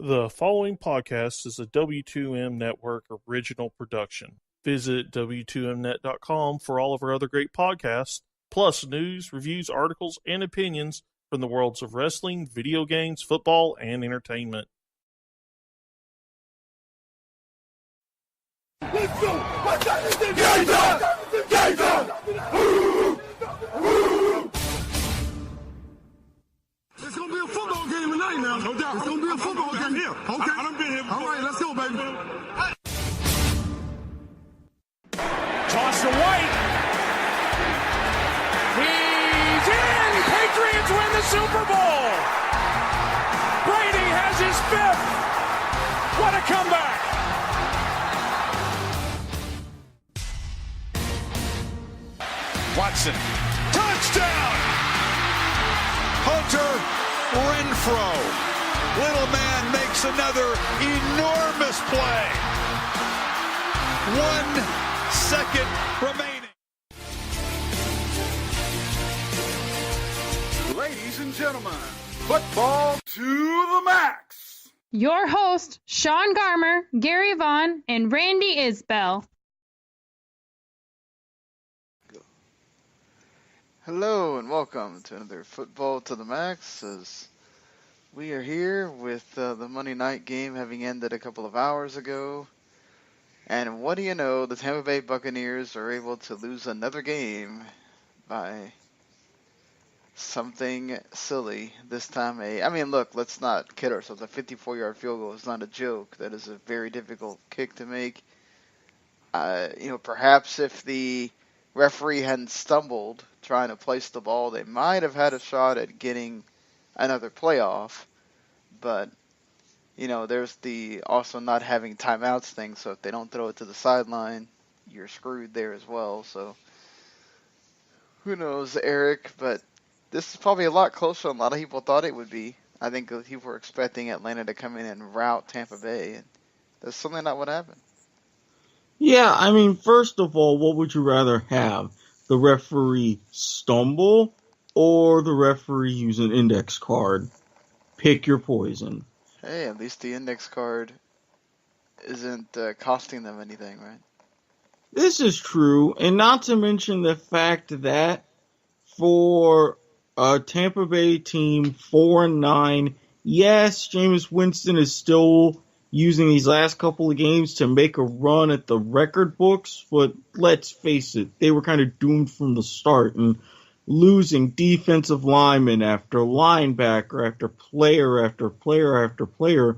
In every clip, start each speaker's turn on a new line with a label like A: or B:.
A: The following podcast is a W2M Network original production. Visit W2Mnet.com for all of our other great podcasts, plus news, reviews, articles, and opinions from the worlds of wrestling, video games, football, and entertainment.
B: Let's go! What's that? It's gonna be a football game tonight now. No doubt. It's gonna be a football game. Here. Okay. I done been here before. All right, let's go, baby.
C: Toss to White. He's in! Patriots win the Super Bowl! Brady has his fifth! What a comeback! Watson. Touchdown!
D: Hunter Renfrow. Little man makes another enormous play. 1 second remaining.
B: Ladies and gentlemen, football to the max.
E: Your host, Sean Garmer, Gary Vaughn, and Randy Isbell.
F: Hello and welcome to another Football to the Max, as we are here with the Monday night game having ended a couple of hours ago. And what do you know, the Tampa Bay Buccaneers are able to lose another game by something silly. This time look, let's not kid ourselves. A 54-yard field goal is not a joke. That is a very difficult kick to make. Perhaps if the referee hadn't stumbled trying to place the ball, they might have had a shot at getting another playoff. But, there's the also not having timeouts thing, so if they don't throw it to the sideline, you're screwed there as well. So, who knows, Eric, but this is probably a lot closer than a lot of people thought it would be. I think people were expecting Atlanta to come in and rout Tampa Bay, and that's certainly not what happened.
G: Yeah, first of all, what would you rather have? The referee stumble or the referee use an index card? Pick your poison.
F: Hey, at least the index card isn't costing them anything, right?
G: This is true, and not to mention the fact that for a Tampa Bay team 4-9, yes, Jameis Winston is still using these last couple of games to make a run at the record books, but let's face it, they were kind of doomed from the start, and losing defensive lineman after linebacker after player after player after player,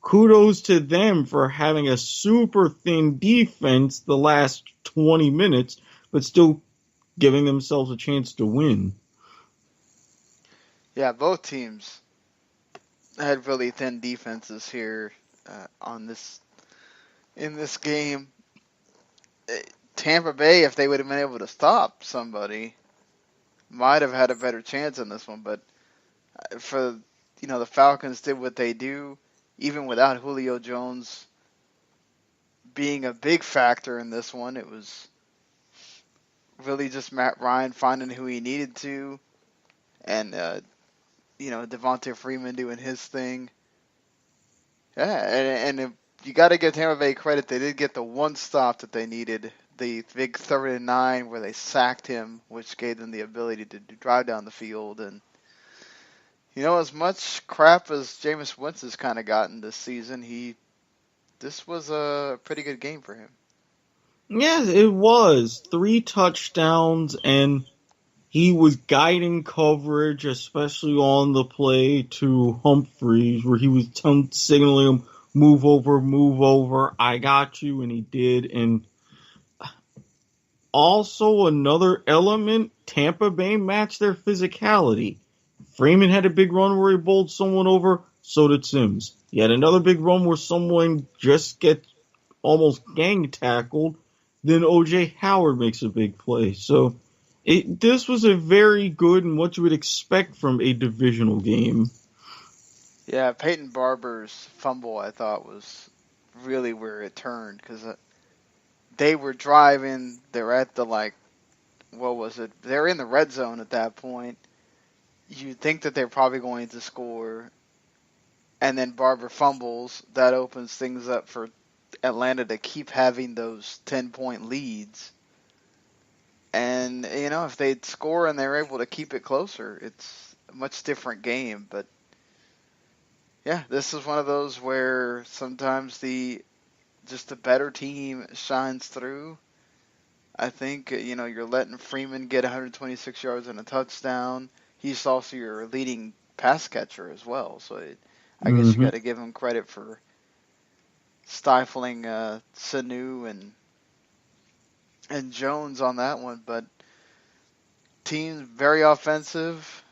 G: kudos to them for having a super thin defense the last 20 minutes, but still giving themselves a chance to win.
F: Yeah, both teams had really thin defenses here. In this game. Tampa Bay, if they would have been able to stop somebody, might have had a better chance in this one. But the Falcons did what they do, even without Julio Jones being a big factor in this one. It was really just Matt Ryan finding who he needed to, and Devontae Freeman doing his thing. Yeah, and you got to give Tampa Bay credit. They did get the one stop that they needed, the big 3rd and 9 where they sacked him, which gave them the ability to drive down the field. And, as much crap as Jameis Winston's kind of gotten this season, this was a pretty good game for him.
G: Yeah, it was. 3 touchdowns, and he was guiding coverage, especially on the play to Humphreys, where he was signaling him, move over, I got you, and he did. And also another element, Tampa Bay matched their physicality. Freeman had a big run where he bowled someone over, so did Sims. He had another big run where someone just gets almost gang tackled, then O.J. Howard makes a big play. So this was a very good and what you would expect from a divisional game.
F: Yeah, Peyton Barber's fumble, I thought, was really where it turned, because they were driving. They're at the, they're in the red zone at that point. You'd think that they're probably going to score, and then Barber fumbles, that opens things up for Atlanta to keep having those 10-point leads. And, if they score and they're able to keep it closer, it's a much different game. But, yeah, this is one of those where sometimes just the better team shines through. I think, you're letting Freeman get 126 yards and a touchdown. He's also your leading pass catcher as well. So I guess you got to give him credit for stifling Sanu and Jones on that one. But team very offensive.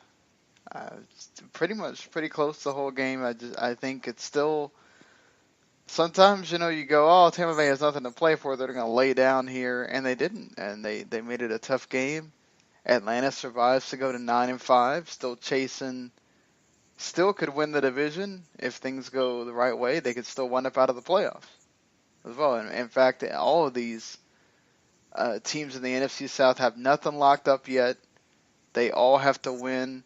F: Pretty close the whole game. I think it's still. Sometimes, you go, oh, Tampa Bay has nothing to play for. They're going to lay down here, and they didn't, and they made it a tough game. Atlanta survives to go to 9-5, still chasing, still could win the division if things go the right way. They could still wind up out of the playoffs as well. And in fact, all of these teams in the NFC South have nothing locked up yet. They all have to win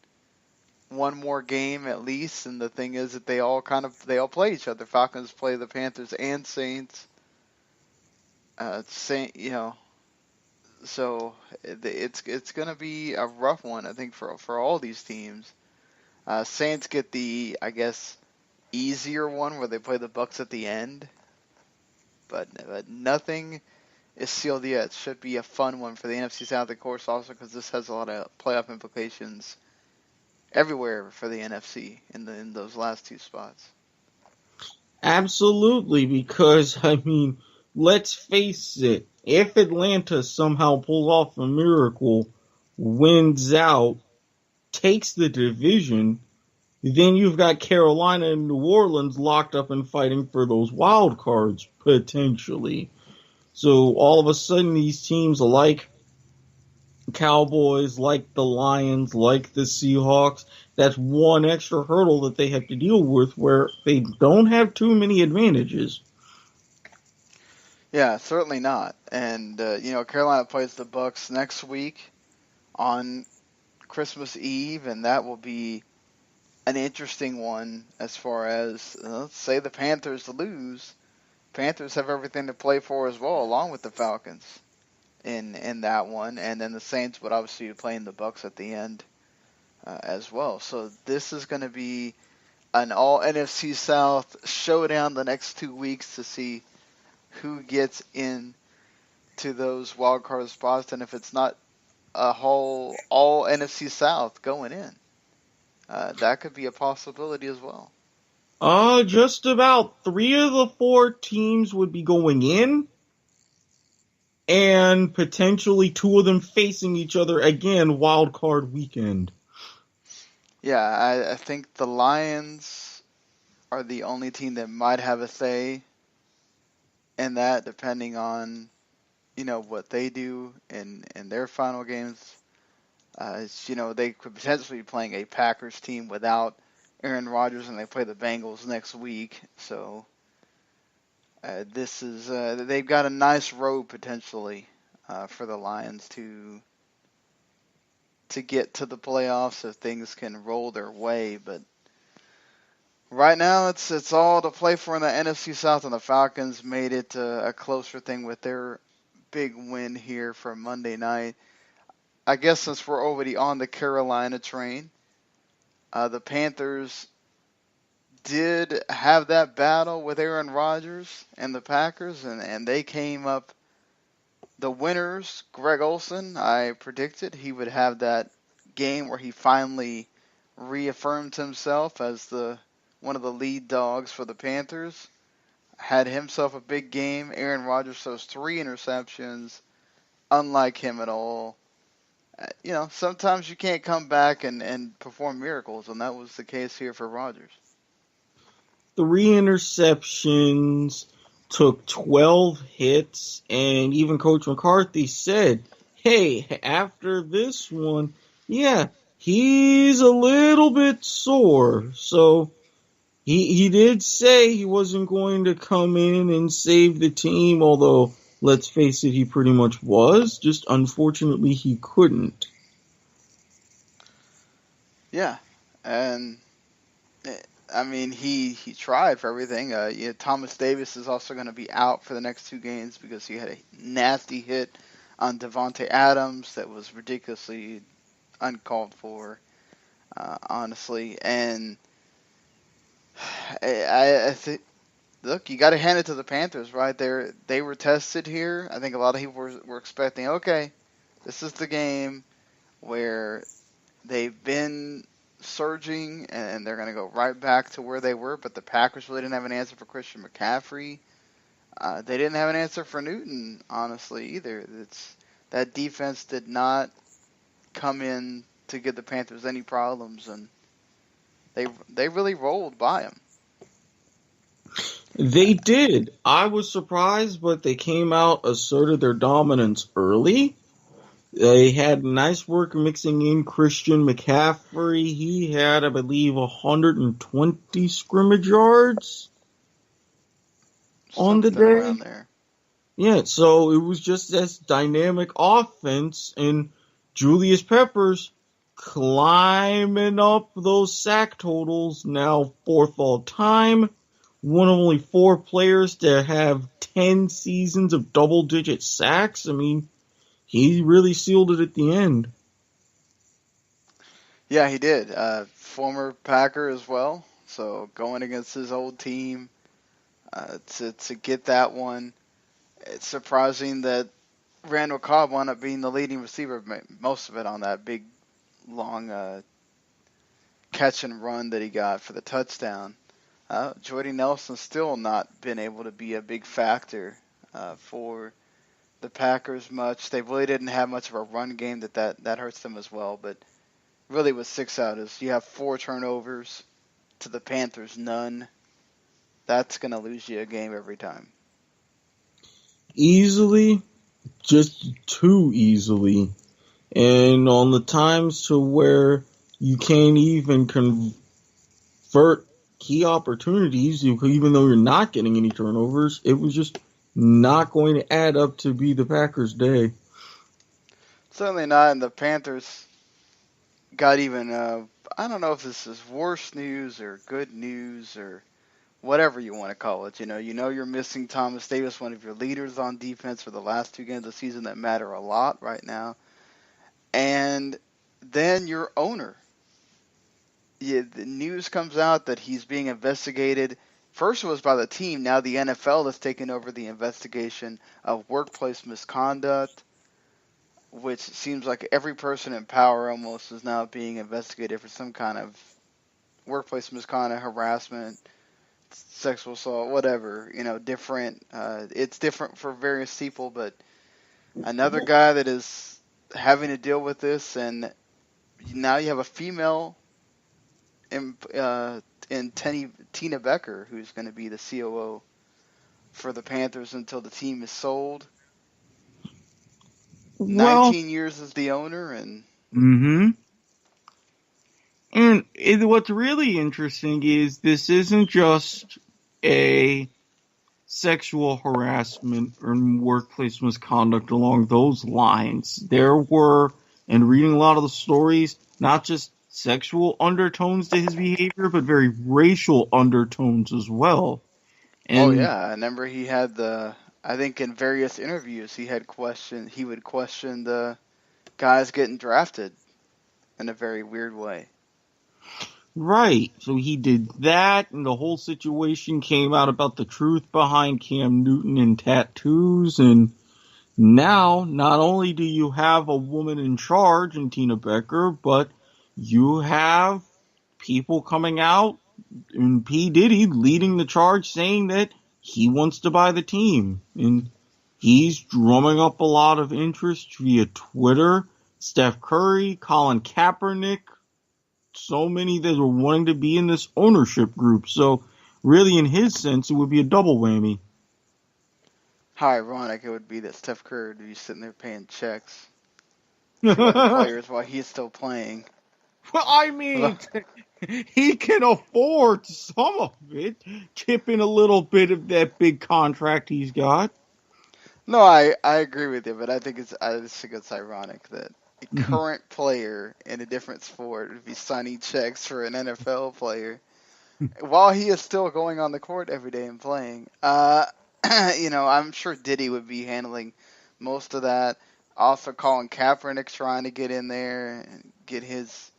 F: one more game at least, and the thing is that they all play each other. Falcons play the Panthers and Saints. So it's going to be a rough one, I think, for all these teams. Saints get the, I guess, easier one where they play the Bucs at the end, but nothing is sealed yet. It should be a fun one for the NFC South, of course, also because this has a lot of playoff implications everywhere for the NFC in those last two spots.
G: Absolutely, because, let's face it, if Atlanta somehow pulls off a miracle, wins out, takes the division, then you've got Carolina and New Orleans locked up and fighting for those wild cards, potentially. So all of a sudden these teams like Cowboys, like the Lions, like the Seahawks, that's one extra hurdle that they have to deal with where they don't have too many advantages.
F: Yeah, certainly not. And, Carolina plays the Bucs next week on Christmas Eve, and that will be an interesting one as far as, let's say the Panthers lose. Panthers have everything to play for as well, along with the Falcons in that one. And then the Saints would obviously be playing the Bucs at the end as well. So this is going to be an all NFC South showdown the next 2 weeks to see who gets in to those wild card spots, and if it's not a whole all NFC South going in, that could be a possibility as well.
G: Just about 3 of the 4 teams would be going in, and potentially 2 of them facing each other again wild card weekend.
F: Yeah, I think the Lions are the only team that might have a say in that, depending on, what they do in their final games. They could potentially be playing a Packers team without Aaron Rodgers, and they play the Bengals next week. So this is they've got a nice road potentially for the Lions to get to the playoffs if things can roll their way. But right now, it's all to play for in the NFC South, and the Falcons made it a closer thing with their big win here for Monday night. I guess since we're already on the Carolina train, the Panthers did have that battle with Aaron Rodgers and the Packers, and they came up the winners. Greg Olsen, I predicted he would have that game where he finally reaffirmed himself as one of the lead dogs for the Panthers. Had himself a big game. Aaron Rodgers throws 3 interceptions, unlike him at all. Sometimes you can't come back and perform miracles, and that was the case here for Rodgers.
G: 3 interceptions, took 12 hits, and even Coach McCarthy said, hey, after this one, yeah, he's a little bit sore. So he did say he wasn't going to come in and save the team, although, let's face it, he pretty much was. Just unfortunately, he couldn't.
F: Yeah, and I mean, he tried for everything. Thomas Davis is also going to be out for the next 2 games because he had a nasty hit on Devontae Adams that was ridiculously uncalled for, honestly. And I think, look, you got to hand it to the Panthers, right? They were tested here. I think a lot of people were expecting, okay, this is the game where they've been surging and they're going to go right back to where they were, but the Packers really didn't have an answer for Christian McCaffrey. They didn't have an answer for Newton, honestly, either. That defense did not come in to give the Panthers any problems, and they really rolled by them.
G: They did. I was surprised, but they came out, asserted their dominance early. They had nice work mixing in Christian McCaffrey. He had, I believe, 120 scrimmage yards on the
F: Something
G: day.
F: around there.
G: Yeah, so it was just this dynamic offense, and Julius Peppers climbing up those sack totals, now 4th all time. One of only 4 players to have 10 seasons of double-digit sacks. I mean, he really sealed it at the end.
F: Yeah, he did. Former Packer as well. So going against his old team to get that one, it's surprising that Randall Cobb wound up being the leading receiver, most of it on that big, long catch and run that he got for the touchdown. Jordy Nelson's still not been able to be a big factor for the Packers much. They really didn't have much of a run game that hurts them as well. But really with 6 out is you have 4 turnovers to the Panthers, none. That's going to lose you a game every time.
G: Easily, just too easily. And on the times to where you can't even convert key opportunities, even though you're not getting any turnovers, it was just not going to add up to be the Packers' day.
F: Certainly not, and the Panthers got even, I don't know if this is worse news or good news or whatever you want to call it. You know you're missing Thomas Davis, one of your leaders on defense for the last 2 games of the season that matter a lot right now. And then your owner. Yeah, the news comes out that he's being investigated. First it was by the team, now the NFL has taken over the investigation of workplace misconduct, which seems like every person in power almost is now being investigated for some kind of workplace misconduct, harassment, sexual assault, whatever, different. It's different for various people, but another guy that is having to deal with this, and now you have a female in Tina Becker, who's going to be the COO for the Panthers until the team is sold. 19 years as the owner, and
G: And what's really interesting is this isn't just a sexual harassment or workplace misconduct along those lines. There were, and reading a lot of the stories, not just sexual undertones to his behavior, but very racial undertones as well. And
F: I remember he had I think in various interviews he would question the guys getting drafted in a very weird way.
G: Right, so he did that, and the whole situation came out about the truth behind Cam Newton and tattoos, and now, not only do you have a woman in charge in Tina Becker, but you have people coming out, and P. Diddy leading the charge saying that he wants to buy the team, and he's drumming up a lot of interest via Twitter. Steph Curry, Colin Kaepernick, so many that are wanting to be in this ownership group. So really, in his sense, it would be a double whammy.
F: How ironic it would be that Steph Curry would be sitting there paying checks to other players while he's still playing.
G: Well, I mean, he can afford some of it, chip in a little bit of that big contract he's got.
F: No, I agree with you, but I think it's ironic that a current player in a different sport would be signing checks for an NFL player. while he is still going on the court every day and playing. I'm sure Diddy would be handling most of that. Also, Colin Kaepernick's trying to get in there and get his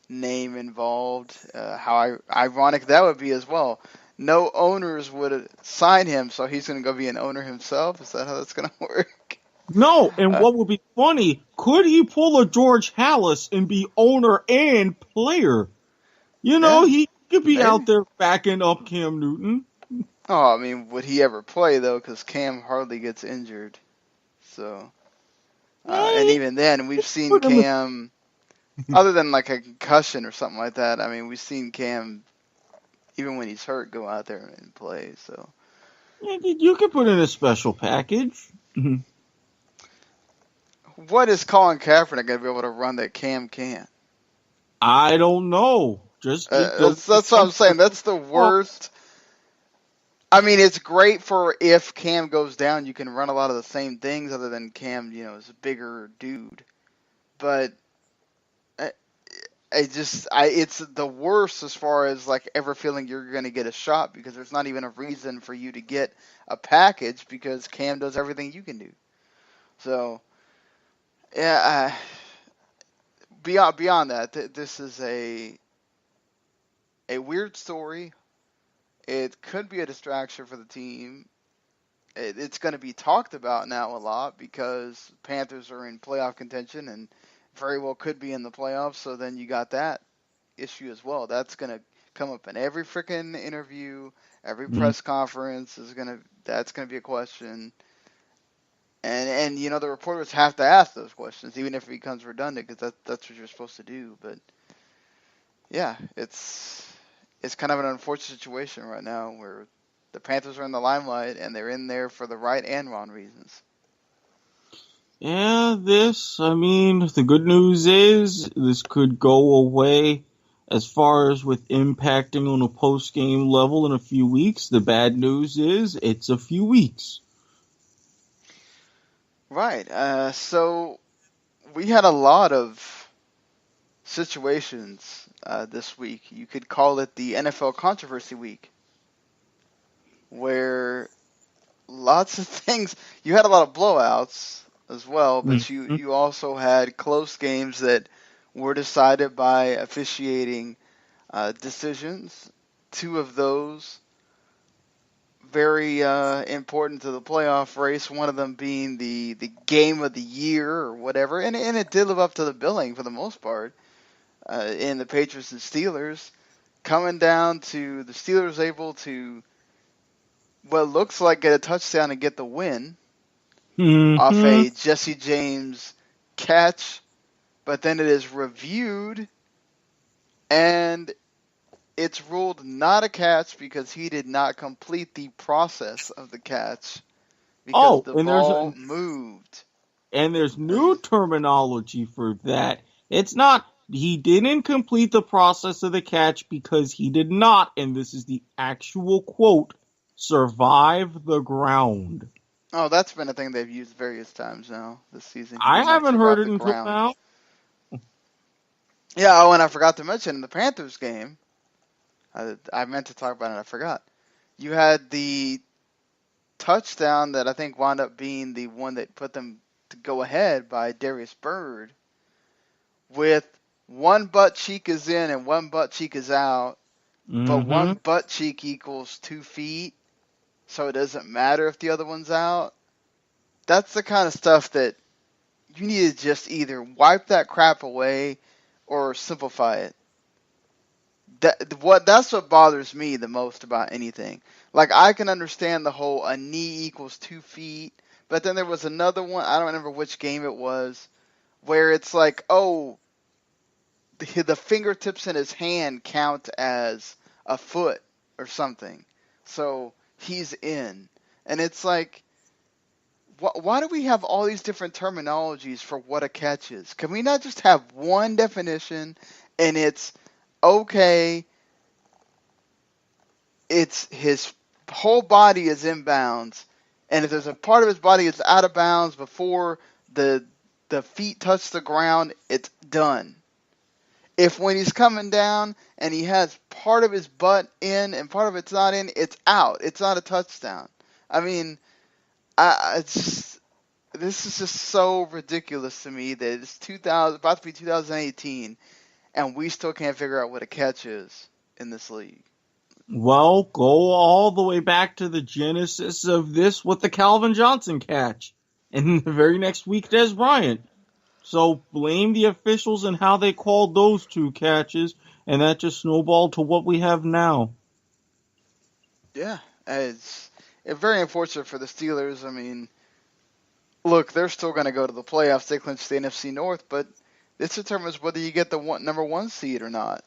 F: name involved. How ironic that would be as well. No owners would sign him, so he's going to go be an owner himself. Is that how that's going to work?
G: No, and what would be funny, could he pull a George Hallis and be owner and player? He could be out there backing up Cam Newton.
F: Oh, I mean, would he ever play, though? Because Cam hardly gets injured. So, and even then, we've seen Cam, other than like a concussion or something like that, I mean, we've seen Cam, even when he's hurt, go out there and play. So,
G: you could put in a special package.
F: What is Colin Kaepernick going to be able to run that Cam can't?
G: I don't know.
F: That's what I'm saying. That's the worst. I mean, it's great for if Cam goes down, you can run a lot of the same things other than Cam, is a bigger dude. But it's the worst as far as like ever feeling you're going to get a shot because there's not even a reason for you to get a package because Cam does everything you can do. So, yeah, beyond that, this is a weird story. It could be a distraction for the team. It's going to be talked about now a lot because Panthers are in playoff contention and very well could be in the playoffs. So then you got that issue as well. That's going to come up in every freaking interview, every press conference that's going to be a question. And the reporters have to ask those questions, even if it becomes redundant, because that's what you're supposed to do. But yeah, it's kind of an unfortunate situation right now where the Panthers are in the limelight and they're in there for the right and wrong reasons.
G: Yeah, the good news is this could go away as far as with impacting on a post-game level in a few weeks. The bad news is it's a few weeks.
F: Right. So we had a lot of situations this week. You could call it the NFL controversy week, where lots of things. You had a lot of blowouts as well, but you also had close games that were decided by officiating decisions. Two of those very important to the playoff race, one of them being the game of the year or whatever, and it did live up to the billing for the most part in the Patriots and Steelers, coming down to the Steelers able to what looks like get a touchdown and get the win off a Jesse James catch, but then it is reviewed and it's ruled not a catch because he did not complete the process of the catch because the ball moved.
G: And there's new terminology for that. It's not he didn't complete the process of the catch because he did not, and this is the actual quote, survive the ground.
F: Oh, that's been a thing they've used various times now this season.
G: I haven't heard it until now.
F: Yeah, and I forgot to mention in the Panthers game, I meant to talk about it, I forgot. You had the touchdown that I think wound up being the one that put them to go ahead by Darius Byrd with one butt cheek is in and one butt cheek is out, but one butt cheek equals 2 feet, so it doesn't matter if the other one's out. That's the kind of stuff that you need to just either wipe that crap away or simplify it. That's what bothers me the most about anything. Like, I can understand the whole a knee equals 2 feet, but then there was another one, I don't remember which game it was, where it's like, oh, the fingertips in his hand count as a foot or something. So he's in. And it's like, why do we have all these different terminologies for what a catch is? Can we not just have one definition and it's okay, it's his whole body is in bounds, and if there's a part of his body that's out of bounds before the feet touch the ground, it's done. if when he's coming down and he has part of his butt in and part of it's not in, it's out. It's not a touchdown. I mean, this is just so ridiculous to me that it's about to be 2018, and we still can't figure out what a catch is in this league.
G: Well, go all the way back to the genesis of this with the Calvin Johnson catch. And the very next week, Des Bryant. So blame the officials and how they called those two catches, and that just snowballed to what we have now.
F: Yeah, it's very unfortunate for the Steelers. I mean, look, they're still going to go to the playoffs. They clinched the NFC North, but this determines whether you get the number 1 seed or not.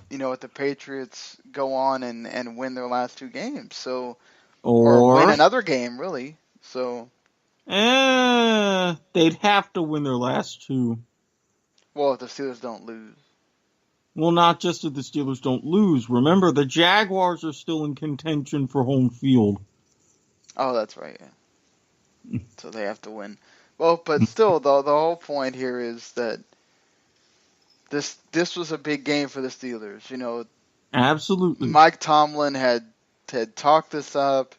F: You know, if the Patriots go on and win their last 2 games, so or win another game, really. So,
G: they'd have to win their last 2.
F: Well, if the Steelers don't lose.
G: Well, not just if the Steelers don't lose. Remember, the Jaguars are still in contention for home field.
F: Oh, that's right. Yeah. So they have to win. Well, but still, the whole point here is that this was a big game for the Steelers. You know,
G: absolutely.
F: Mike Tomlin had talked this up.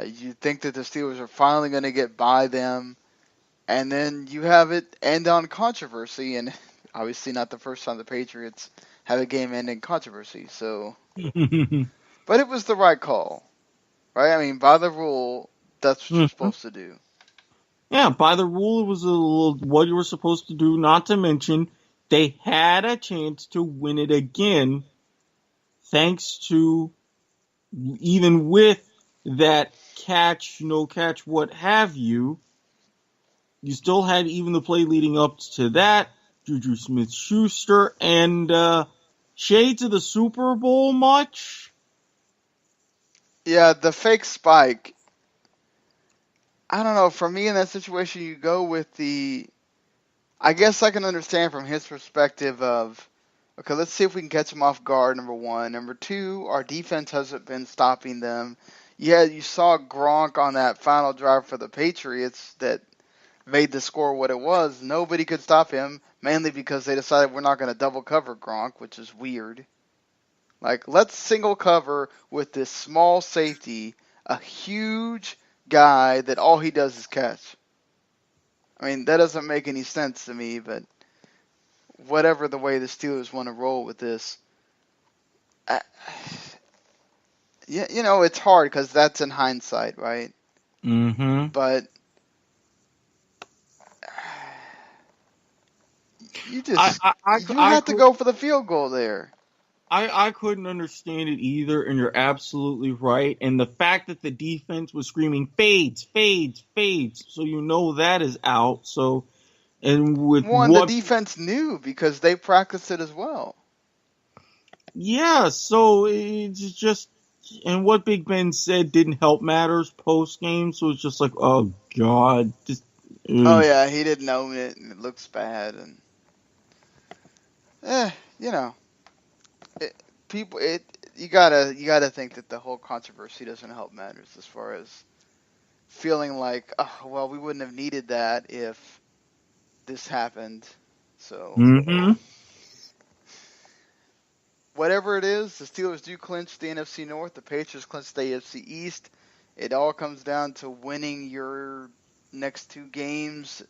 F: You think that the Steelers are finally going to get by them, and then you have it end on controversy, and obviously not the first time the Patriots have a game end in controversy. So, but it was the right call, right? I mean, by the rule, that's what you're supposed to do.
G: Yeah, by the rule, it was what you were supposed to do. Not to mention, they had a chance to win it again, thanks to, even with that catch, no catch, what have you, you still had even the play leading up to that, Juju Smith-Schuster, and shades of the Super Bowl much?
F: Yeah, the fake spike. I don't know. For me, in that situation, you go with the... I guess I can understand from his perspective of, okay, let's see if we can catch them off guard, number 1. Number 2, our defense hasn't been stopping them. Yeah, you saw Gronk on that final drive for the Patriots that made the score what it was. Nobody could stop him, mainly because they decided we're not going to double cover Gronk, which is weird. Like, let's single cover with this small safety, a huge guy that all he does is catch. I mean, that doesn't make any sense to me, but whatever the way the Steelers want to roll with this, yeah, you know, it's hard because that's in hindsight, right?
G: Mm-hmm.
F: But you just you have to go for the field goal there.
G: I couldn't understand it either, and you're absolutely right. And the fact that the defense was screaming fades, fades, fades, so you know that is out. So, and with
F: the defense knew because they practiced it as well.
G: Yeah, so it's just, and what Big Ben said didn't help matters post game. So it's just like, oh God, just.
F: Oh yeah, he didn't own it, and it looks bad, and you know. You gotta think that the whole controversy doesn't help matters as far as feeling like, oh well, we wouldn't have needed that if this happened. So whatever it is, the Steelers do clinch the NFC North. The Patriots clinch the AFC East. It all comes down to winning your next 2 games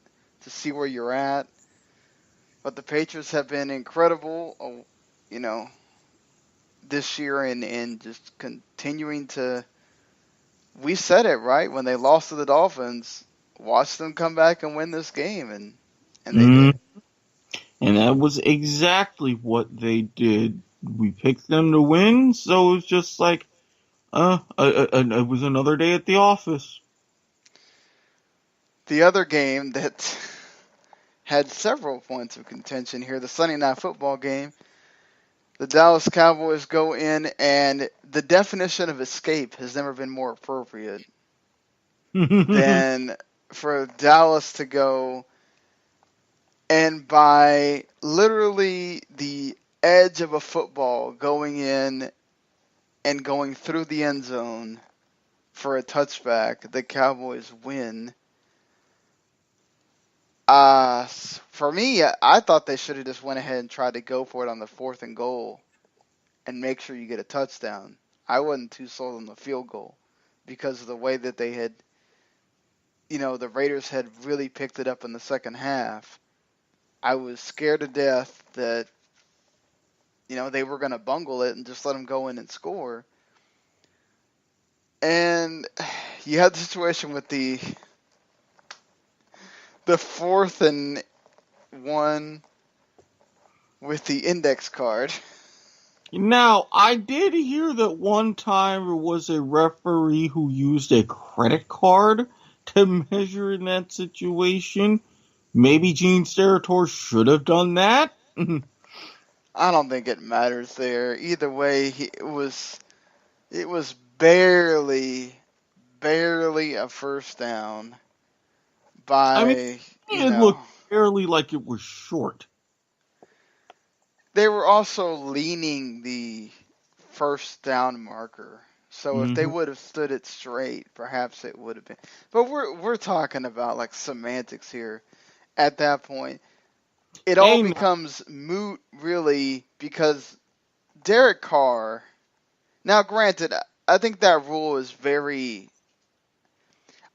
F: to see where you're at. But the Patriots have been incredible, you know, this year and just continuing to... We said it, right? When they lost to the Dolphins, watch them come back and win this game, and they did.
G: And that was exactly what they did. We picked them to win, so it was just like, it was another day at the office.
F: The other game that had several points of contention here, the Sunday Night Football game, the Dallas Cowboys go in, and the definition of escape has never been more appropriate than for Dallas to go, and by literally the edge of a football going in and going through the end zone for a touchback, the Cowboys win. For me, I thought they should have just went ahead and tried to go for it on the 4th and goal and make sure you get a touchdown. I wasn't too sold on the field goal because of the way that they had, the Raiders had really picked it up in the second half. I was scared to death that, they were going to bungle it and just let them go in and score. And you had the situation with the 4th and 1 with the index card.
G: Now, I did hear that one time there was a referee who used a credit card to measure in that situation. Maybe Gene Steratore should have done that.
F: I don't think it matters there. Either way, it was barely a first down by,
G: It looked barely like it was short.
F: They were also leaning the first down marker. So if they would have stood it straight, perhaps it would have been. But we're talking about like semantics here. At that point, it all becomes moot, really, because Derek Carr. Now, granted, I think that rule is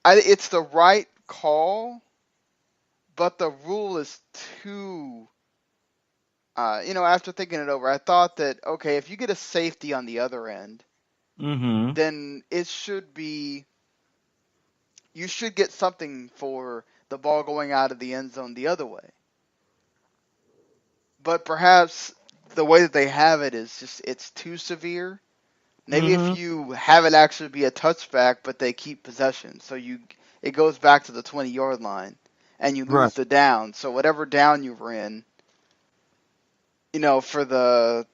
F: it's the right call, but the rule is too. After thinking it over, I thought that, okay, if you get a safety on the other end, then it should be, you should get something for the ball going out of the end zone the other way. But perhaps the way that they have it is just, it's too severe. Maybe if you have it actually be a touchback, but they keep possession. So it goes back to the 20-yard line, and you lose the down. So whatever down you were in, for the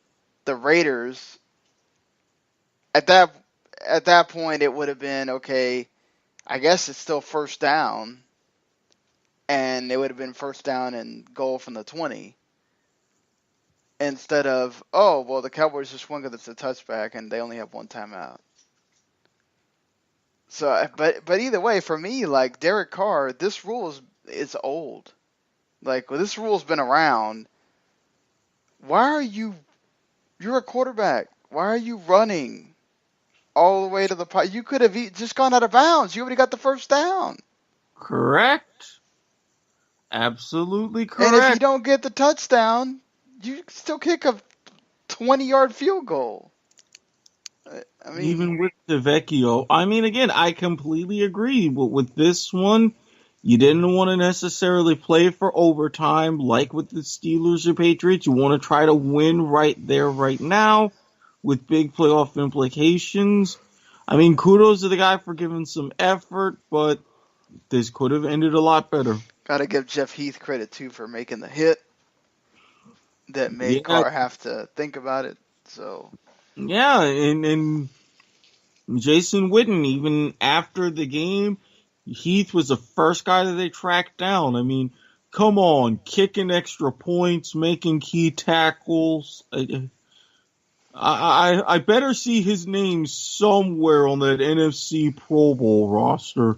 F: Raiders, at that point it would have been, okay, I guess it's still first down, and it would have been first down and goal from the 20, instead of, oh, well, the Cowboys just won because it's a touchback and they only have one timeout. So, but either way, for me, like Derek Carr, this rule is old. Like, well, this rule's been around. Why are you're a quarterback. Why are you running all the way to the pot? You could have just gone out of bounds. You already got the first down.
G: Correct. Absolutely correct.
F: And if you don't get the touchdown, you still kick a 20-yard field goal. I mean,
G: even with the Vecchio, again, I completely agree. But with this one, you didn't want to necessarily play for overtime like with the Steelers or Patriots. You want to try to win right there, right now, with big playoff implications. Kudos to the guy for giving some effort, but this could have ended a lot better.
F: Got to give Jeff Heath credit, too, for making the hit that made Carr have to think about it. So,
G: yeah, and Jason Witten, even after the game, Heath was the first guy that they tracked down. Come on, kicking extra points, making key tackles. I better see his name somewhere on that NFC Pro Bowl roster.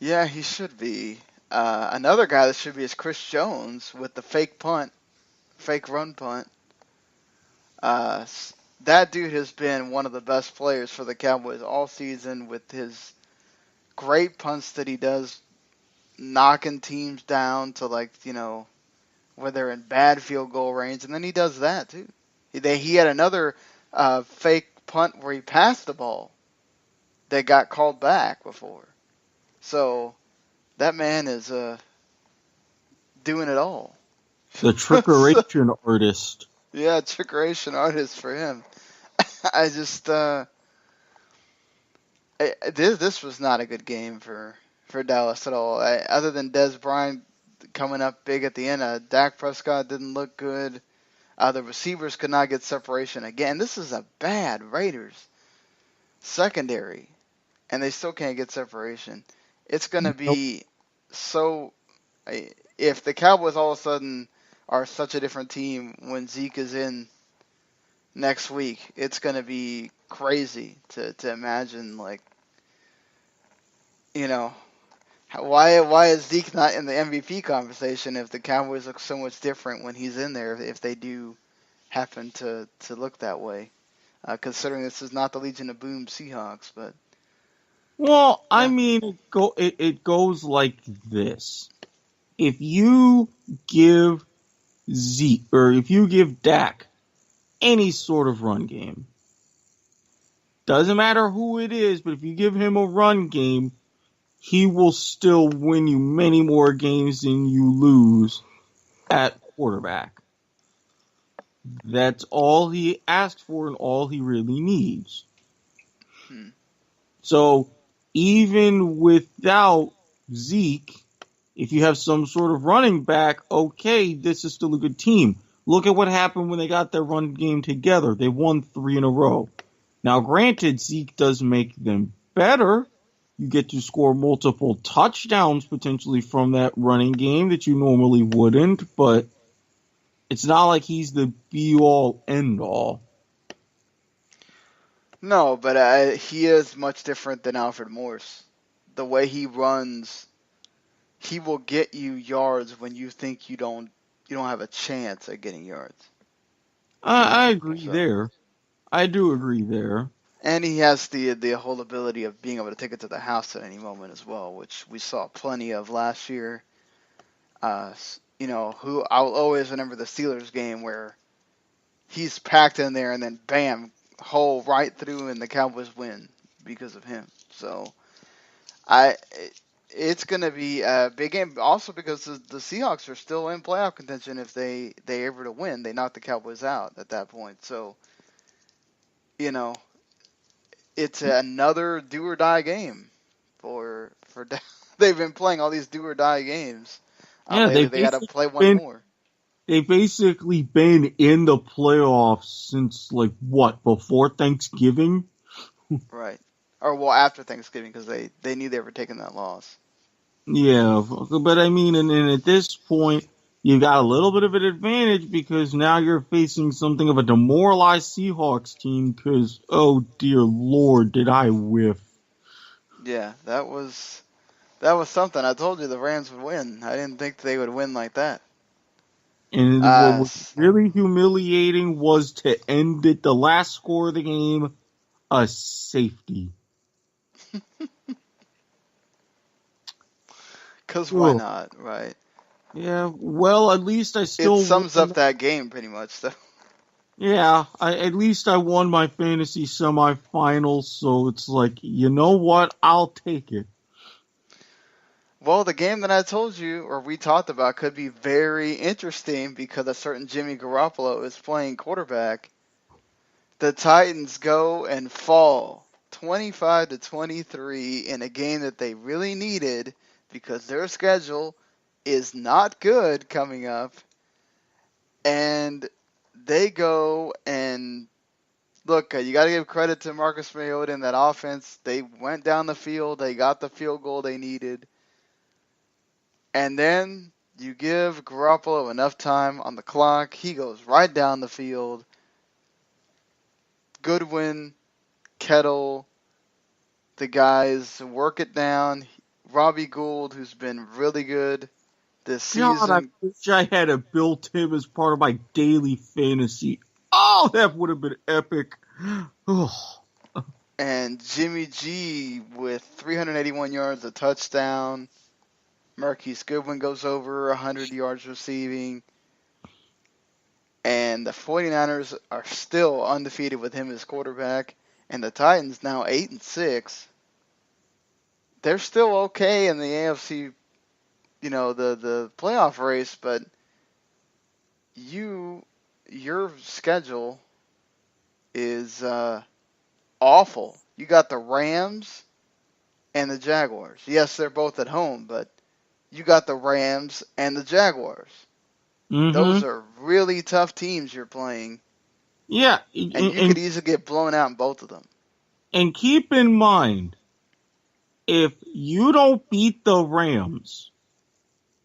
F: Yeah, he should be. Another guy that should be is Chris Jones with the fake run punt. That dude has been one of the best players for the Cowboys all season with his great punts that he does, knocking teams down to where they're in bad field goal range, and then he does that too. He had another fake punt where he passed the ball that got called back before. So that man is doing it all.
G: The trickeration artist.
F: Yeah, trickeration artist for him. I just this was not a good game for Dallas at all. Other than Dez Bryant coming up big at the end, Dak Prescott didn't look good. The receivers could not get separation again. This is a bad Raiders secondary, and they still can't get separation. It's going to be so. If the Cowboys all of a sudden are such a different team when Zeke is in next week, it's going to be crazy to imagine, Why is Zeke not in the MVP conversation if the Cowboys look so much different when he's in there, if they do happen to look that way? Considering this is not the Legion of Boom Seahawks, but
G: Well, I
F: yeah.
G: mean, it goes like this. If you give Zeke, or if you give Dak any sort of run game, doesn't matter who it is, but if you give him a run game, he will still win you many more games than you lose at quarterback. That's all he asks for and all he really needs. So even without Zeke, if you have some sort of running back, okay, this is still a good team. Look at what happened when they got their run game together. They won 3 in a row. Now, granted, Zeke does make them better. You get to score multiple touchdowns potentially from that running game that you normally wouldn't, but it's not like he's the be-all, end-all.
F: No, but he is much different than Alfred Morse. The way he runs, he will get you yards when you think you don't have a chance at getting yards.
G: I agree there. I do agree there.
F: And he has the whole ability of being able to take it to the house at any moment as well, which we saw plenty of last year. Who I'll always remember the Steelers game where he's packed in there and then bam, hole right through and the Cowboys win because of him. So it's going to be a big game also because the Seahawks are still in playoff contention. If they ever to win, they knock the Cowboys out at that point. So, it's another do or die game for they've been playing all these do or die games.
G: Yeah,
F: they got to play one more.
G: They've basically been in the playoffs since, before Thanksgiving?
F: Right. Or, after Thanksgiving, because they knew they were taking that loss.
G: Yeah, but I mean, and at this point, you got a little bit of an advantage because now you're facing something of a demoralized Seahawks team because, oh dear Lord, did I whiff.
F: Yeah, that was something. I told you the Rams would win. I didn't think they would win like that.
G: And what was really humiliating was to end it, the last score of the game, a safety.
F: Because why not, right?
G: Yeah, well, at least I still...
F: It sums up that game pretty much, though.
G: Yeah, at least I won my fantasy semifinals, so it's like, you know what? I'll take it.
F: Well, the game that I told you, or we talked about, could be very interesting because a certain Jimmy Garoppolo is playing quarterback. The Titans go and fall 25-23 in a game that they really needed because their schedule is not good coming up. And they go and look, you got to give credit to Marcus Mariota and that offense. They went down the field. They got the field goal they needed. And then you give Garoppolo enough time on the clock. He goes right down the field. Goodwin, Kettle, the guys work it down. Robbie Gould, who's been really good this season.
G: God, I wish I had built him as part of my daily fantasy. Oh, that would have been epic.
F: And Jimmy G with 381 yards, a touchdown. Marquise Goodwin goes over 100 yards receiving. And the 49ers are still undefeated with him as quarterback. And the Titans now 8-6. They're still okay in the AFC, the playoff race, but your schedule is awful. You got the Rams and the Jaguars. Yes, they're both at home, but you got the Rams and the Jaguars. Mm-hmm. Those are really tough teams you're playing.
G: Yeah.
F: And you could easily get blown out in both of them.
G: And keep in mind, if you don't beat the Rams,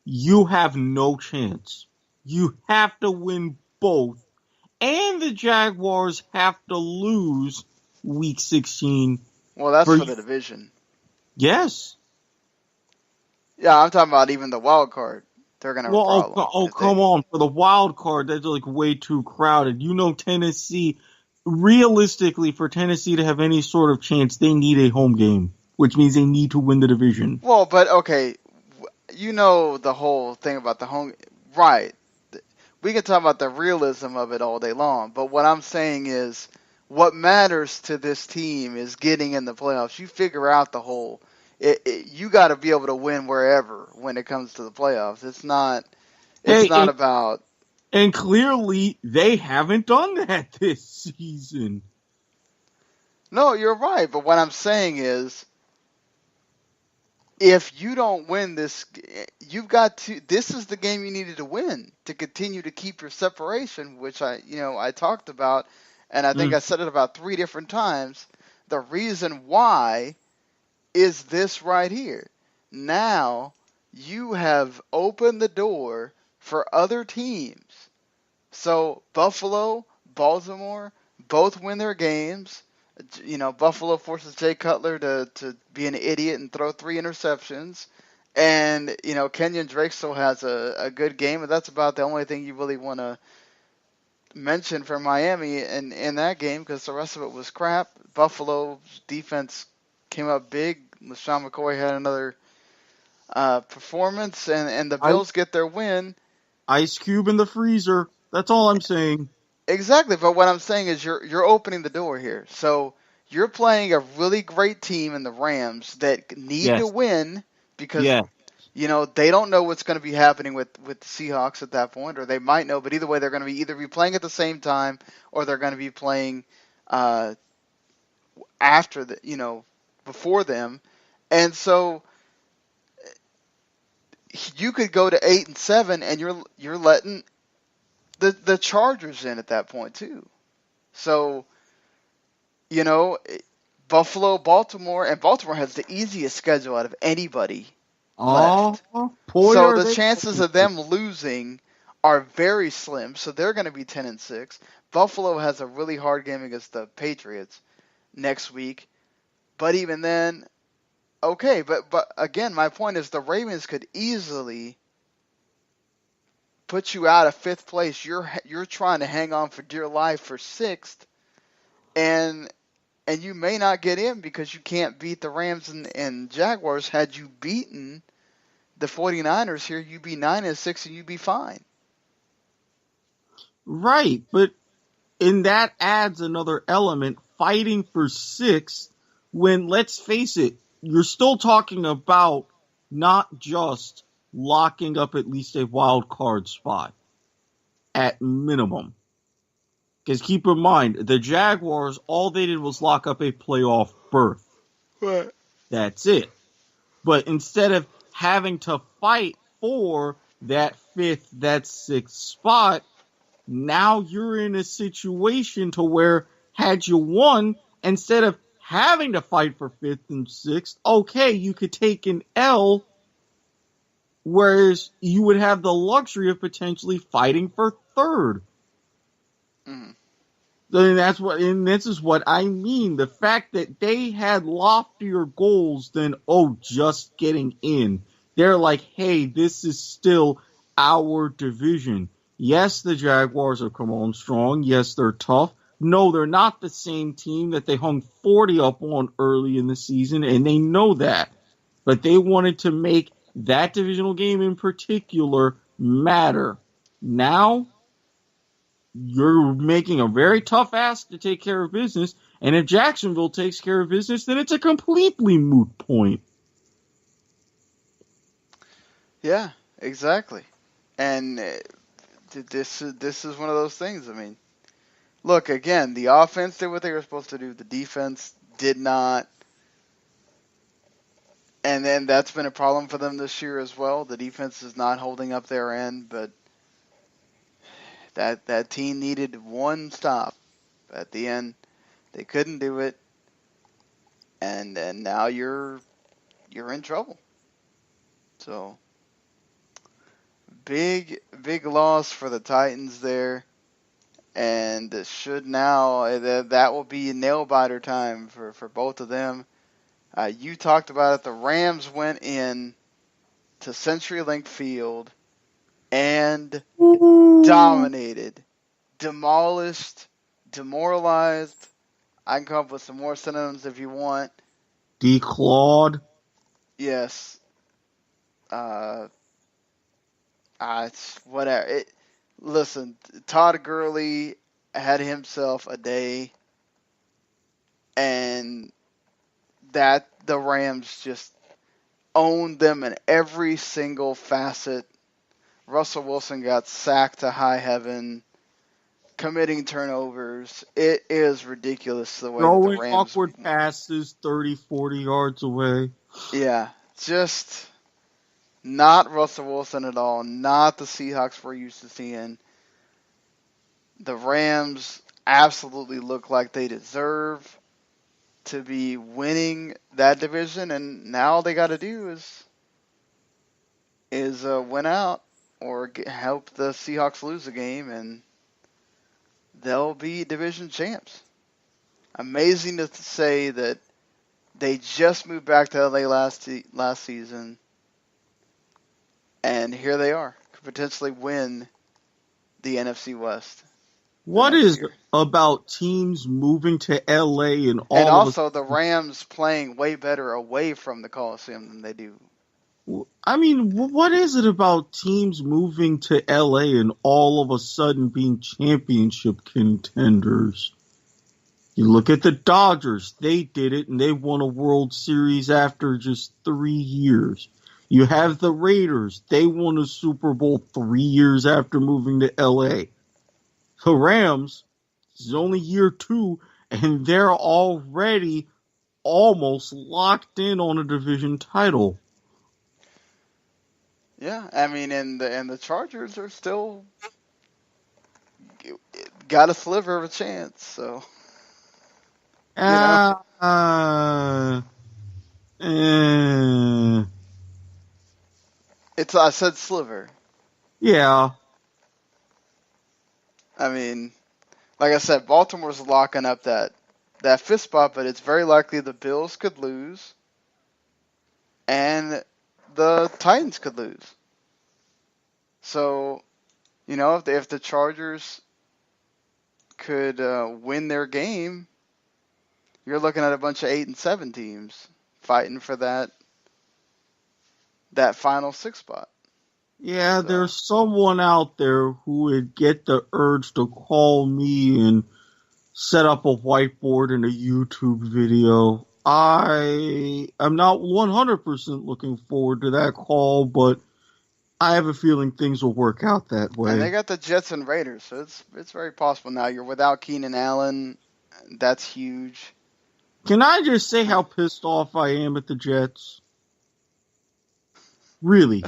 G: you have no chance. You have to win both. And the Jaguars have to lose Week 16.
F: Well, that's for the division.
G: Yes.
F: Yeah, I'm talking about even the wild card. They're gonna have a
G: Well,
F: problem.
G: come on. For the wild card, that's like way too crowded. You know, Tennessee, realistically, for Tennessee to have any sort of chance, they need a home game, which means they need to win the division.
F: Well, but okay, you know the whole thing about the home, right? We can talk about the realism of it all day long, but what I'm saying is, what matters to this team is getting in the playoffs. You figure out the whole. You got to be able to win wherever when it comes to the playoffs. It's not. It's
G: Hey,
F: not about.
G: and clearly they haven't done that this season.
F: No, you're right. But what I'm saying is, if you don't win this, you've got to. This is the game you needed to win to continue to keep your separation, which I talked about, and I think I said it about 3 different times. The reason why is this right here. Now you have opened the door for other teams. So Buffalo, Baltimore, both win their games. Buffalo forces Jay Cutler to be an idiot and throw 3 interceptions. And, Kenyon Drake still has a good game, but that's about the only thing you really want to mention for Miami in that game because the rest of it was crap. Buffalo's defense came up big. LaShawn McCoy had another performance, and the Bills get their win.
G: Ice cube in the freezer. That's all I'm saying.
F: Exactly, but what I'm saying is you're opening the door here. So you're playing a really great team in the Rams that need to win because they don't know what's going to be happening with the Seahawks at that point, or they might know, but either way they're going to be either be playing at the same time or they're going to be playing after before them. And so you could go to 8-7 and you're letting the Chargers in at that point too. So, Buffalo, Baltimore, and Baltimore has the easiest schedule out of anybody left. So the chances of them losing are very slim. So they're going to be 10-6. Buffalo has a really hard game against the Patriots next week. But even then, okay. But again, my point is the Ravens could easily put you out of 5th place. You're trying to hang on for dear life for 6th, and you may not get in because you can't beat the Rams and Jaguars. Had you beaten the 49ers here, you'd be 9-6 and you'd be fine.
G: Right, but that adds another element, fighting for 6th, when, let's face it, you're still talking about not just locking up at least a wild card spot at minimum. Because keep in mind, the Jaguars, all they did was lock up a playoff berth.
F: Right.
G: That's it. But instead of having to fight for that 5th, that 6th spot, now you're in a situation to where, had you won, instead of having to fight for 5th and 6th, okay, you could take an L, whereas you would have the luxury of potentially fighting for 3rd. And this is what I mean. The fact that they had loftier goals than, just getting in. They're like, hey, this is still our division. Yes, the Jaguars have come on strong. Yes, they're tough. No, they're not the same team that they hung 40 up on early in the season, and they know that. But they wanted to make that divisional game in particular matter. Now, you're making a very tough ask to take care of business, and if Jacksonville takes care of business, then it's a completely moot point.
F: Yeah, exactly. And this is one of those things. I mean, look, again, the offense did what they were supposed to do. The defense did not. And then that's been a problem for them this year as well. The defense is not holding up their end, but that team needed one stop. At the end, they couldn't do it, and now you're in trouble. So big loss for the Titans there, and should now that will be nail biter time for both of them. You talked about it. The Rams went in to CenturyLink Field and
G: Ooh.
F: dominated, demolished, demoralized. I can come up with some more synonyms if you want.
G: Declawed.
F: Yes. It's whatever. Listen, Todd Gurley had himself a day, and that the Rams just owned them in every single facet. Russell Wilson got sacked to high heaven, committing turnovers. It is ridiculous the way that the
G: Throwing
F: Rams
G: awkward passes 30, 40 yards away.
F: Yeah, just not Russell Wilson at all. Not the Seahawks we're used to seeing. The Rams absolutely look like they deserve to be winning that division, and now all they got to do is win out or help the Seahawks lose a game, and they'll be division champs. Amazing to say that they just moved back to LA last season, and here they are, could potentially win the NFC West.
G: What is about teams moving to LA and all
F: and also
G: of
F: the Rams playing way better away from the Coliseum than they do?
G: I mean, what is it about teams moving to LA and all of a sudden being championship contenders? You look at the Dodgers, they did it and they won a World Series after just 3 years. You have the Raiders, they won a Super Bowl 3 years after moving to LA. The Rams, this is only year 2, and they're already almost locked in on a division title.
F: Yeah, I mean, and the Chargers are still got a sliver of a chance. So, I said sliver.
G: Yeah.
F: I mean, like I said, Baltimore's locking up that 5th spot, but it's very likely the Bills could lose, and the Titans could lose. So, if the Chargers could win their game, you're looking at a bunch of 8 and 7 teams fighting for that final 6th spot.
G: Yeah, so there's someone out there who would get the urge to call me and set up a whiteboard in a YouTube video. I am not 100% looking forward to that call, but I have a feeling things will work out that way.
F: And they got the Jets and Raiders, so it's very possible now. You're without Keenan Allen. That's huge.
G: Can I just say how pissed off I am at the Jets? Really.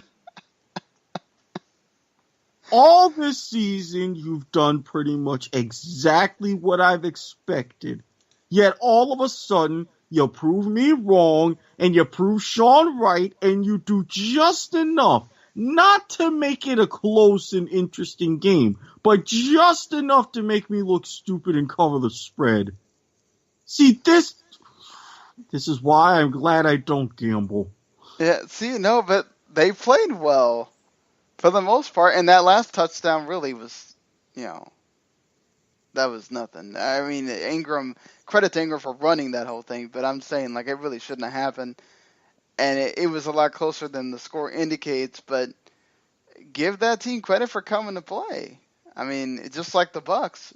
G: All this season, you've done pretty much exactly what I've expected. Yet all of a sudden, you prove me wrong, and you prove Sean right, and you do just enough, not to make it a close and interesting game, but just enough to make me look stupid and cover the spread. See, this is why I'm glad I don't gamble.
F: Yeah, but they played well. For the most part, and that last touchdown really was, that was nothing. I mean, credit to Ingram for running that whole thing, but I'm saying, it really shouldn't have happened. And it was a lot closer than the score indicates, but give that team credit for coming to play. I mean, just like the Bucs.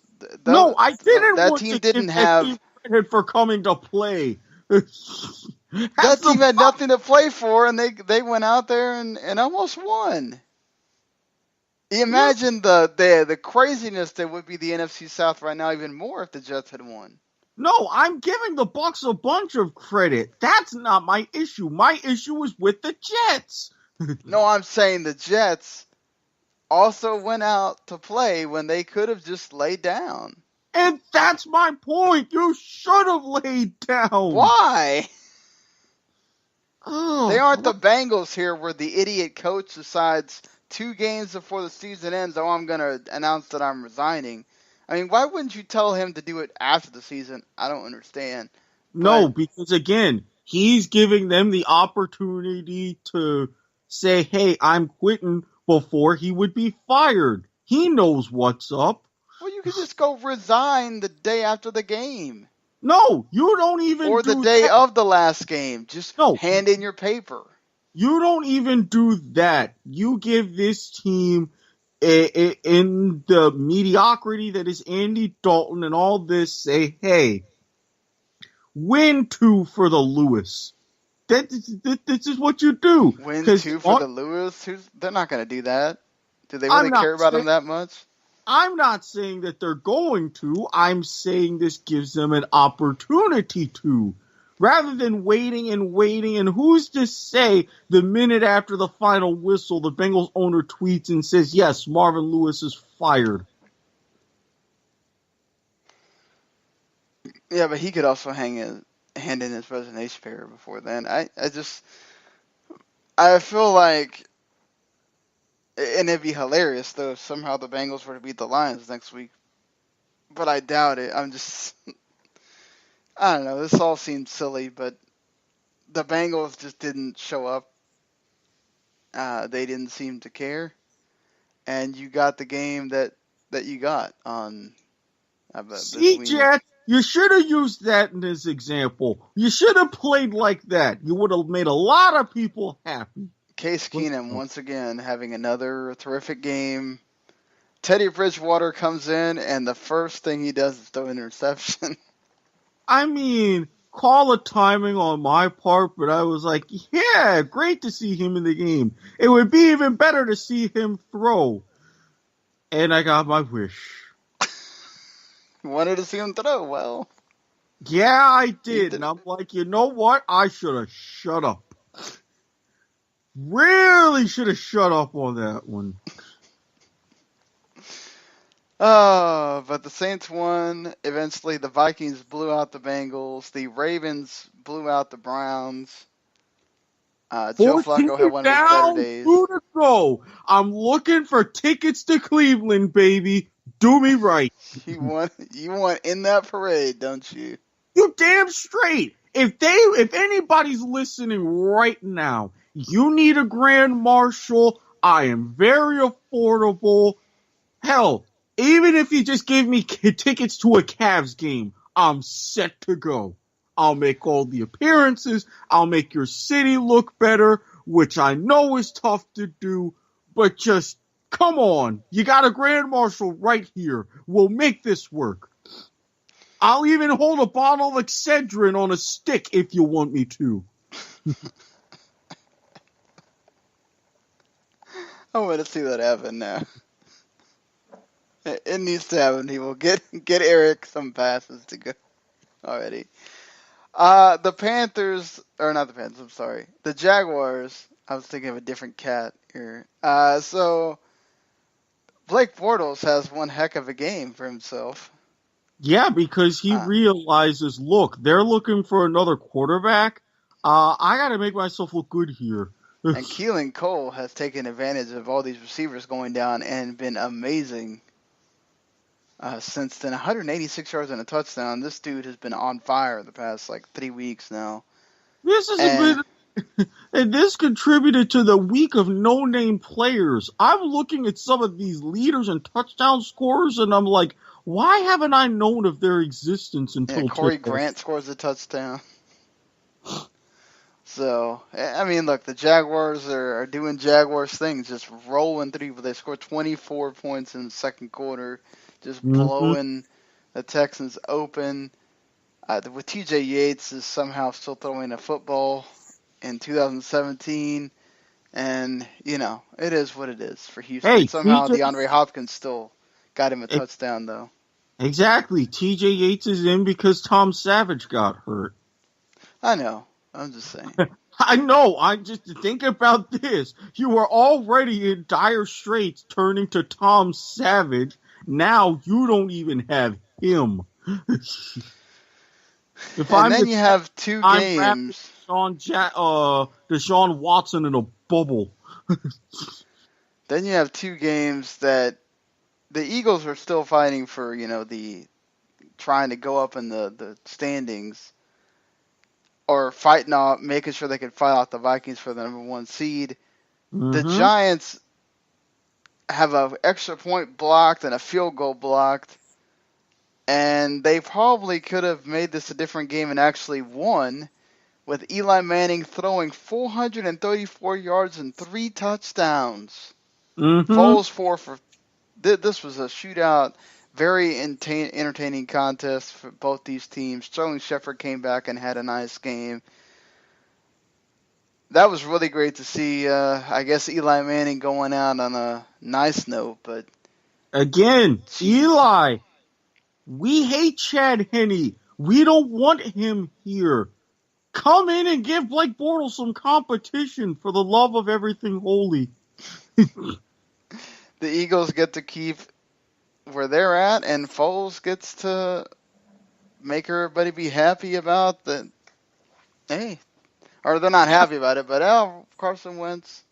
G: No, I didn't
F: that
G: want
F: team
G: to
F: didn't
G: give
F: have
G: that team credit for coming to play.
F: That team had nothing to play for, and they went out there and almost won. Imagine the craziness that would be the NFC South right now, even more if the Jets had won.
G: No, I'm giving the Bucs a bunch of credit. That's not my issue. My issue is with the Jets.
F: No, I'm saying the Jets also went out to play when they could have just laid down.
G: And that's my point. You should have laid down.
F: Why?
G: Oh,
F: they aren't the Bengals here where the idiot coach decides 2 games before the season ends, I'm going to announce that I'm resigning. I mean, why wouldn't you tell him to do it after the season? I don't understand.
G: No, because again, he's giving them the opportunity to say, hey, I'm quitting before he would be fired. He knows what's up.
F: Well, you could just go resign the day after the game.
G: No, you don't even
F: or
G: do
F: the day
G: that.
F: of the last game. Just
G: No.
F: hand in your paper.
G: You don't even do that. You give this team, in the mediocrity that is Andy Dalton and all this, say, hey, win 2 for the Lewis. This is what you do.
F: Win 2 for the Lewis? They're not going to do that. Do they really care about him that much?
G: I'm not saying that they're going to. I'm saying this gives them an opportunity to. Rather than waiting, and who's to say the minute after the final whistle, the Bengals owner tweets and says, yes, Marvin Lewis is fired.
F: Yeah, but he could also hand in his resignation paper before then. I feel like, and it'd be hilarious though if somehow the Bengals were to beat the Lions next week, but I doubt it. I don't know. This all seems silly, but the Bengals just didn't show up. They didn't seem to care, and you got the game that you got on.
G: See, Jet, you should have used that in this example. You should have played like that. You would have made a lot of people happy.
F: Case Keenum once again having another terrific game. Teddy Bridgewater comes in, and the first thing he does is throw an interception.
G: I mean, call a timing on my part, but I was like, yeah, great to see him in the game. It would be even better to see him throw. And I got my wish.
F: Wanted to see him throw, well.
G: Yeah, I did. And I'm like, you know what? I should have shut up. Really should have shut up on that one.
F: But the Saints won. Eventually, the Vikings blew out the Bengals. The Ravens blew out the Browns. Joe Flacco had one of his better days.
G: 2 to go. I'm looking for tickets to Cleveland, baby. Do me right.
F: You want in that parade, don't you?
G: You damn straight. If anybody's listening right now, you need a Grand Marshal. I am very affordable. Hell, even if you just gave me tickets to a Cavs game, I'm set to go. I'll make all the appearances. I'll make your city look better, which I know is tough to do, but just come on. You got a Grand Marshal right here. We'll make this work. I'll even hold a bottle of Excedrin on a stick if you want me to.
F: I want to see that happen now. It needs to happen. He will get Eric some passes to go already. The Panthers, or not the Panthers, I'm sorry. The Jaguars, I was thinking of a different cat here. So, Blake Bortles has one heck of a game for himself.
G: Yeah, because he realizes, look, they're looking for another quarterback. I got to make myself look good here.
F: And Keelan Cole has taken advantage of all these receivers going down and been amazing. Since then, 186 yards and a touchdown. This dude has been on fire the past 3 weeks now.
G: This is and this contributed to the week of no-name players. I'm looking at some of these leaders and touchdown scorers, and I'm like, why haven't I known of their existence until
F: Corey
G: today?
F: Grant scores a touchdown. So, I mean, look, the Jaguars are doing Jaguars things, just rolling through. They scored 24 points in the second quarter, just blowing the Texans open. With TJ Yates is somehow still throwing a football in 2017. And, it is what it is for Houston.
G: Hey,
F: somehow DeAndre Hopkins still got him a touchdown, though.
G: Exactly. TJ Yates is in because Tom Savage got hurt.
F: I know. I'm just saying.
G: I know. I just think about this. You were already in dire straits turning to Tom Savage. Now you don't even have him.
F: Then you have 2 games.
G: Deshaun Watson in a bubble.
F: Then you have 2 games that the Eagles are still fighting for, the trying to go up in the standings. Or making sure they can fight off the Vikings for the number 1 seed. The Giants have an extra point blocked and a field goal blocked, and they probably could have made this a different game and actually won, with Eli Manning throwing 434 yards and 3 touchdowns. Foles 4 for. This was a shootout, very entertaining contest for both these teams. Sterling Shepard came back and had a nice game. That was really great to see. I guess Eli Manning going out on a nice note, but
G: again, Eli, we hate Chad Henne. We don't want him here. Come in and give Blake Bortles some competition for the love of everything holy.
F: The Eagles get to keep where they're at, and Foles gets to make everybody be happy about that. Hey. Or they're not happy about it, but Carson Wentz,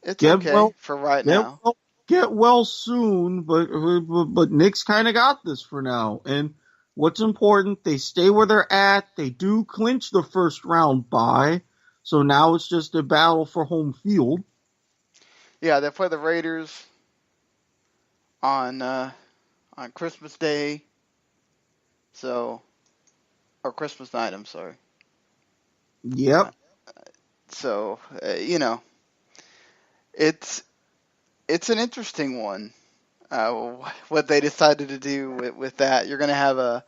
F: it's okay for right now.
G: Get well soon, but Nick's kind of got this for now. And what's important, they stay where they're at. They do clinch the first round bye, so now it's just a battle for home field.
F: Yeah, they play the Raiders on Christmas Day, or Christmas night. I'm sorry.
G: Yep.
F: So, it's an interesting one. What they decided to do with that. You're going to have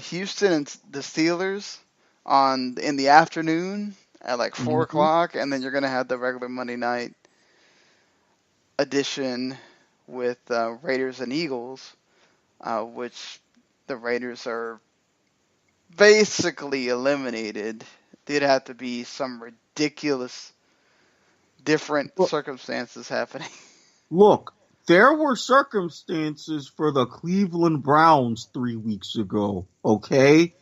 F: Houston and the Steelers in the afternoon at like 4 o'clock, and then you're going to have the regular Monday night edition with Raiders and Eagles, which the Raiders are basically eliminated. There'd have to be some ridiculous different circumstances happening.
G: Look, there were circumstances for the Cleveland Browns 3 weeks ago, okay?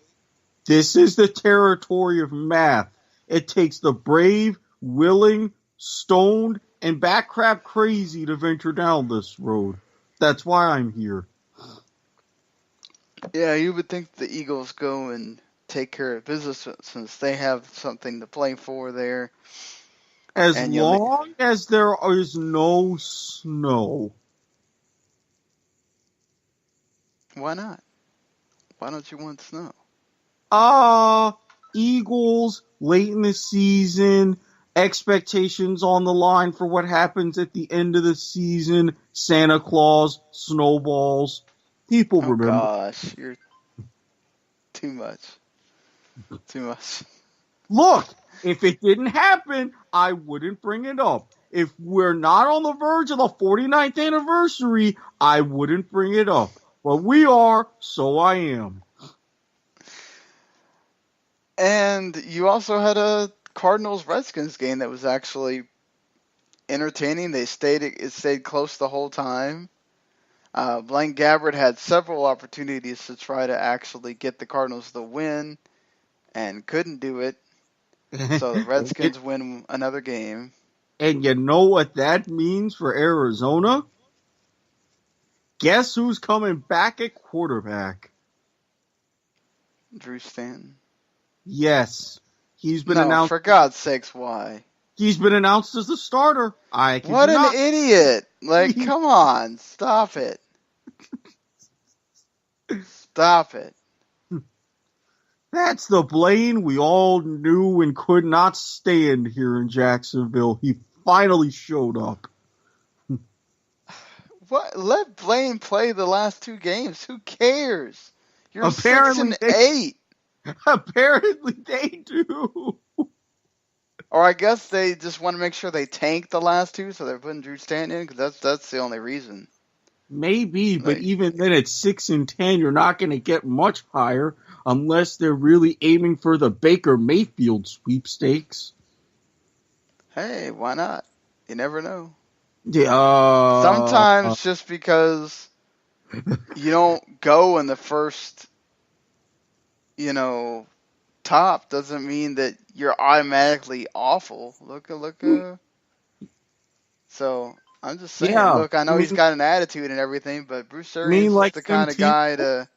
G: This is the territory of math. It takes the brave, willing, stoned, and backcrap crazy to venture down this road. That's why I'm here.
F: Yeah, you would think the Eagles go and take care of business since they have something to play for there.
G: As long as there is no snow.
F: Why not? Why don't you want snow?
G: Eagles, late in the season, expectations on the line for what happens at the end of the season, Santa Claus, snowballs. People remember.
F: Oh gosh, you're too much. Too much.
G: Look, if it didn't happen, I wouldn't bring it up. If we're not on the verge of the 49th anniversary, I wouldn't bring it up. But we are, so I am.
F: And you also had a Cardinals-Redskins game that was actually entertaining. It stayed close the whole time. Blaine Gabbert had several opportunities to try to actually get the Cardinals the win and couldn't do it. So the Redskins win another game.
G: And you know what that means for Arizona? Guess who's coming back at quarterback?
F: Drew Stanton.
G: Yes. He's been announced.
F: For God's sakes, why?
G: He's been announced as the starter.
F: What an idiot. Come on. Stop it. Stop it.
G: That's the Blaine we all knew and could not stand here in Jacksonville. He finally showed up.
F: What? Let Blaine play the last 2 games. Who cares? You're 6-8.
G: Apparently they do.
F: Or I guess they just want to make sure they tank the last 2, so they're putting Drew Stanton in, because that's the only reason.
G: Maybe, but even then at 6-10, you're not going to get much higher unless they're really aiming for the Baker Mayfield sweepstakes.
F: Hey, why not? You never know.
G: Yeah.
F: Sometimes just because you don't go in the first, top doesn't mean that you're automatically awful. Look. So I'm just saying.
G: Yeah,
F: look, I know he's got an attitude and everything, but Bruce Arians is the kind of guy to.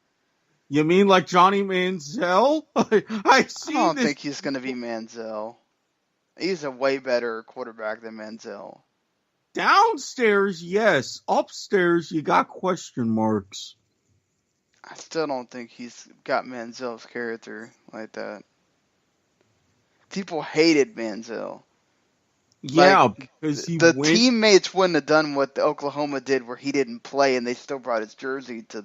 G: You mean like Johnny Manziel? I
F: don't think he's going to be Manziel. He's a way better quarterback than Manziel.
G: Downstairs, yes. Upstairs, you got question marks.
F: I still don't think he's got Manziel's character like that. People hated Manziel.
G: Yeah,
F: Like,
G: because
F: the teammates wouldn't have done what the Oklahoma did, where he didn't play and they still brought his jersey to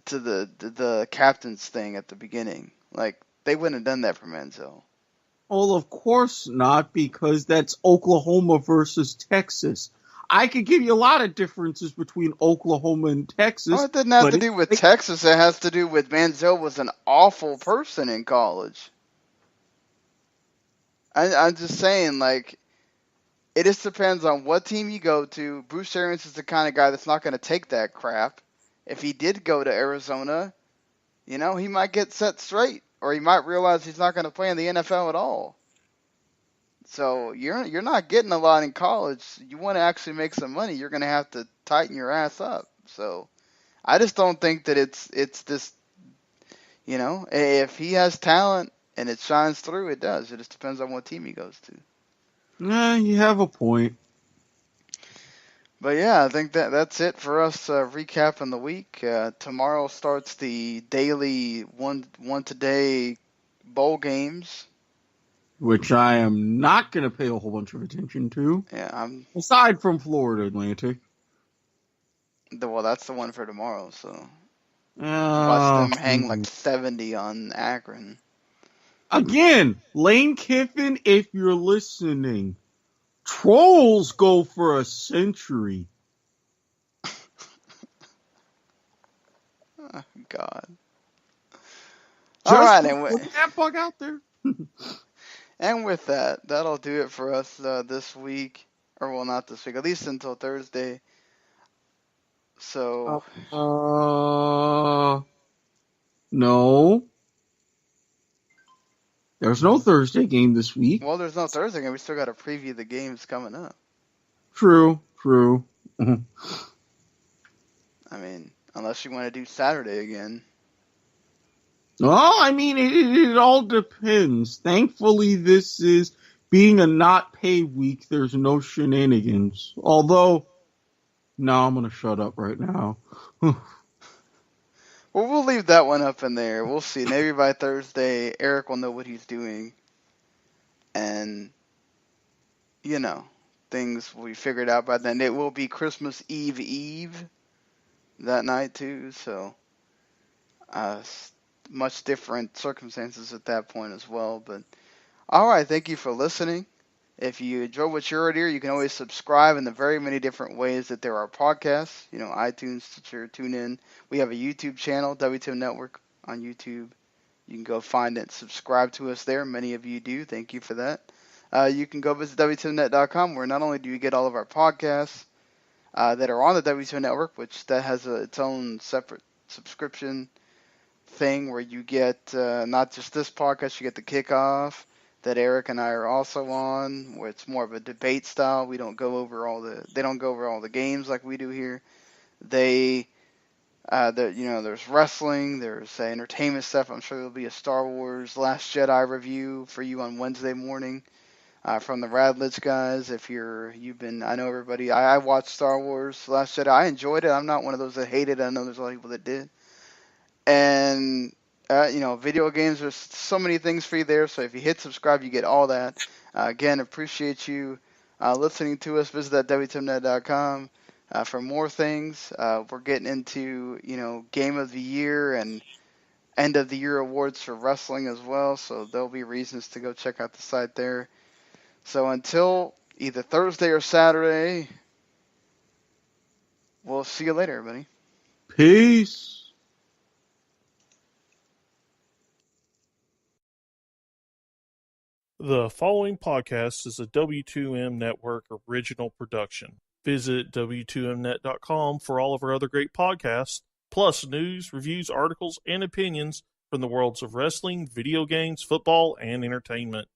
F: the captain's thing at the beginning. Like, they wouldn't have done that for Manziel.
G: Well, of course not, because that's Oklahoma versus Texas. I could give you a lot of differences between Oklahoma and Texas.
F: Well, it doesn't have to do with Texas. It has to do with Manziel was an awful person in college. I'm just saying, like, it just depends on what team you go to. Bruce Arians is the kind of guy that's not going to take that crap. If he did go to Arizona, he might get set straight, or he might realize he's not going to play in the NFL at all. So you're not getting a lot in college. You want to actually make some money, you're going to have to tighten your ass up. So I just don't think that it's this, if he has talent and it shines through, it does. It just depends on what team he goes to.
G: Nah, you have a point.
F: But yeah, I think that's it for us recapping the week. Tomorrow starts the daily one today bowl games,
G: which I am not going to pay a whole bunch of attention to.
F: Yeah,
G: aside from Florida Atlantic.
F: Well, that's the one for tomorrow. So watch them hang like 70 on Akron.
G: Again, Lane Kiffin, if you're listening, trolls go for a century.
F: Oh, God.
G: Just
F: all right,
G: put that bug out there.
F: And with that, that'll do it for us this week. Or, well, not this week, at least until Thursday. So.
G: No. There's no Thursday game this week.
F: Well, there's no Thursday game. We still got to preview the games coming up.
G: True.
F: I mean, unless you want to do Saturday again.
G: Well, I mean, it all depends. Thankfully, this is being a not pay week. There's no shenanigans. Although, no, I'm going to shut up right now.
F: Well, we'll leave that one up in there. We'll see. Maybe by Thursday, Eric will know what he's doing. And, things will be figured out by then. It will be Christmas Eve that night, too. So, much different circumstances at that point as well. But, all right. Thank you for listening. If you enjoy what you heard here, you can always subscribe in the very many different ways that there are podcasts. iTunes, Stitcher, TuneIn. We have a YouTube channel, WTM Network on YouTube. You can go find it, subscribe to us there. Many of you do. Thank you for that. You can go visit WTMNet.com, where not only do you get all of our podcasts that are on the WTM Network, which that has its own separate subscription thing where you get not just this podcast, you get the kickoff that Eric and I are also on, where it's more of a debate style. They don't go over all the games like we do here. There's wrestling, there's entertainment stuff. I'm sure there'll be a Star Wars Last Jedi review for you on Wednesday morning from the Radlitz guys. I know everybody. I watched Star Wars Last Jedi. I enjoyed it. I'm not one of those that hated it. I know there's a lot of people that did. And video games, there's so many things for you there. So if you hit subscribe, you get all that. Again, appreciate you listening to us. Visit that WTMNet.com for more things. We're getting into, Game of the Year and End of the Year awards for wrestling as well. So there'll be reasons to go check out the site there. So until either Thursday or Saturday, we'll see you later, everybody.
G: Peace.
A: The following podcast is a W2M Network original production. Visit W2Mnet.com for all of our other great podcasts, plus news, reviews, articles, and opinions from the worlds of wrestling, video games, football, and entertainment.